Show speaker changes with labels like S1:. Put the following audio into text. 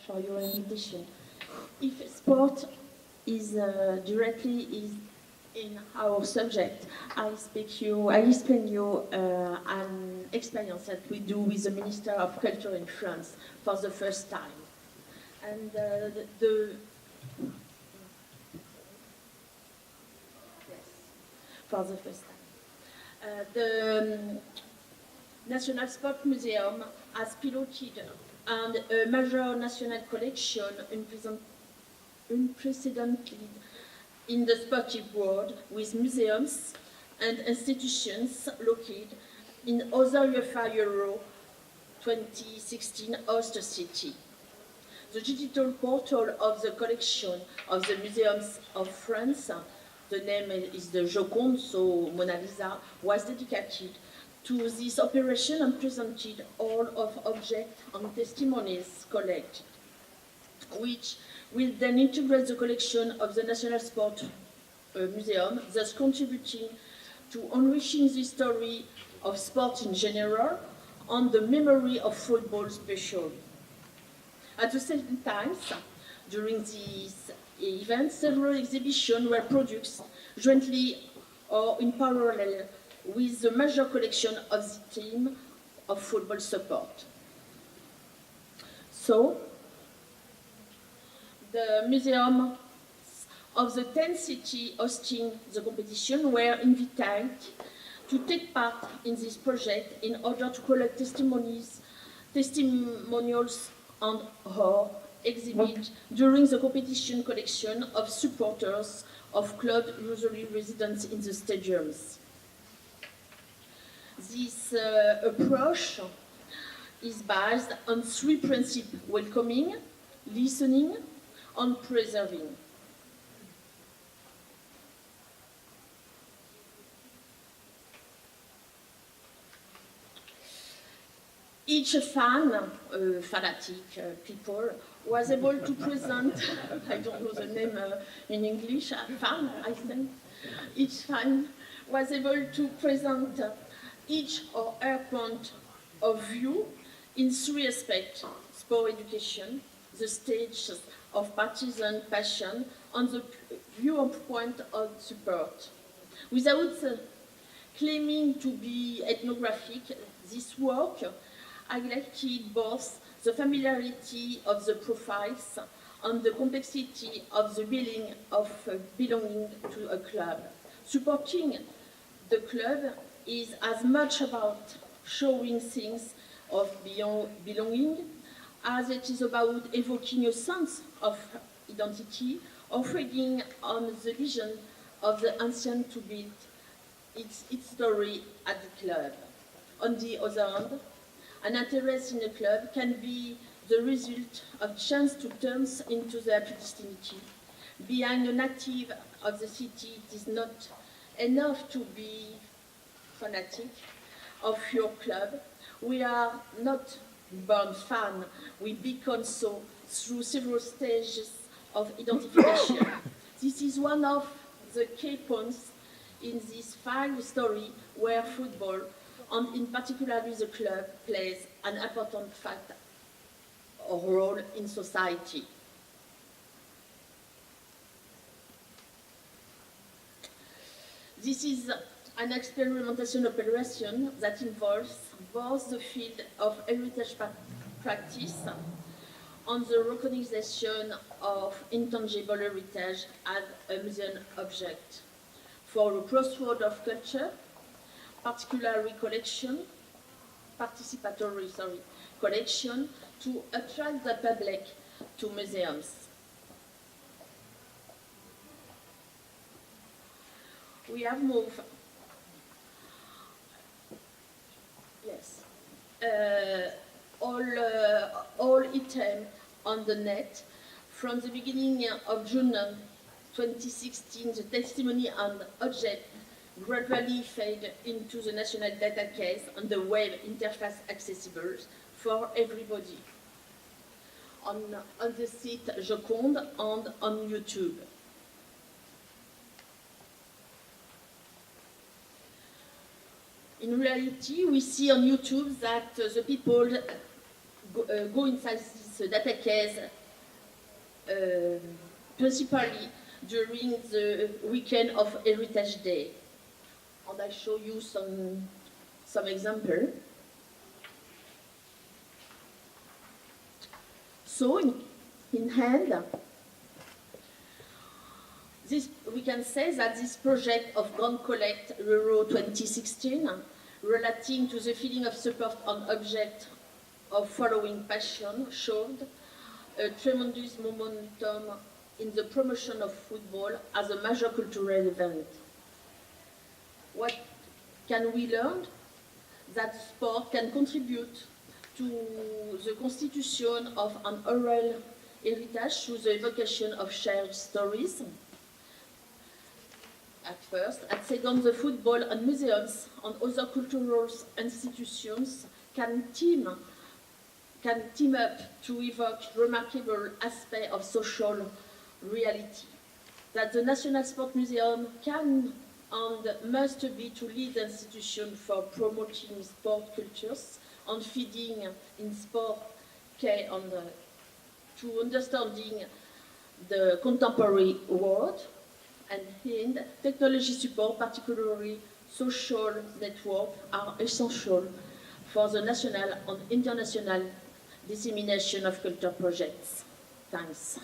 S1: for your invitation. If sport is directly is in our subject, I explain you an experience that we do with the Minister of Culture in France for the first time. And for the first time. The National Sport Museum has piloted and a major national collection unprecedented in the sportive world with museums and institutions located in other UEFA Euro 2016 host city. The digital portal of the collection of the Museums of France, the name is the Joconde, so Mona Lisa, was dedicated to this operation and presented all of objects and testimonies collected, which will then integrate the collection of the National Sport Museum, thus contributing to enriching the story of sport in general and the memory of football especially. At the same time, during these events, several exhibitions were produced jointly or in parallel with the major collection of the team of football support. So, the museum of the 10 cities hosting the competition were invited to take part in this project in order to collect testimonials and or exhibit during the competition collection of supporters of clubs usually residents in the stadiums. This approach is based on three principles: welcoming, listening, and preserving. Each fanatic people, was able to present, I don't know the name in English, fan, I think. Each fan was able to present each or her point of view in three aspects: sport education, the stage of partisan passion, and the viewpoint of support. Without claiming to be ethnographic, this work highlighted both the familiarity of the profiles and the complexity of the feeling of belonging to a club. Supporting the club is as much about showing things of belonging as it is about evoking a sense of identity or feeding on the vision of the ancient to build its story at the club. On the other hand, an interest in a club can be the result of chance to turn into their destiny. Being a native of the city, it is not enough to be fanatic of your club. We are not born fan. We become so through several stages of identification. This is one of the key points in this fine story where football, and in particular the club, plays an important factor or role in society. This is an experimentation operation that involves both the field of heritage practice and the recognition of intangible heritage as a museum object. For a crossroad of culture, participatory collection to attract the public to museums. We have moved, yes, all items on the net. From the beginning of June 2016, the testimony and object gradually fade into the national database and the web interface accessible for everybody on the site Joconde and on YouTube. In reality, we see on YouTube that the people go inside this the data case principally during the weekend of Heritage Day. And I show you some example. So in hand, we can say that this project of Grand Collect Euro 2016, relating to the feeling of support on object of following passion, showed a tremendous momentum in the promotion of football as a major cultural event. What can we learn? That sport can contribute to the constitution of an oral heritage through the evocation of shared stories. At first. At second, the football and museums and other cultural institutions can team up to evoke remarkable aspects of social reality. That the National Sport Museum can and must be to lead institution for promoting sport cultures and feeding in sport care and to understanding the contemporary world. And in technology support, particularly social networks, are essential for the national and international dissemination of culture projects. Thanks.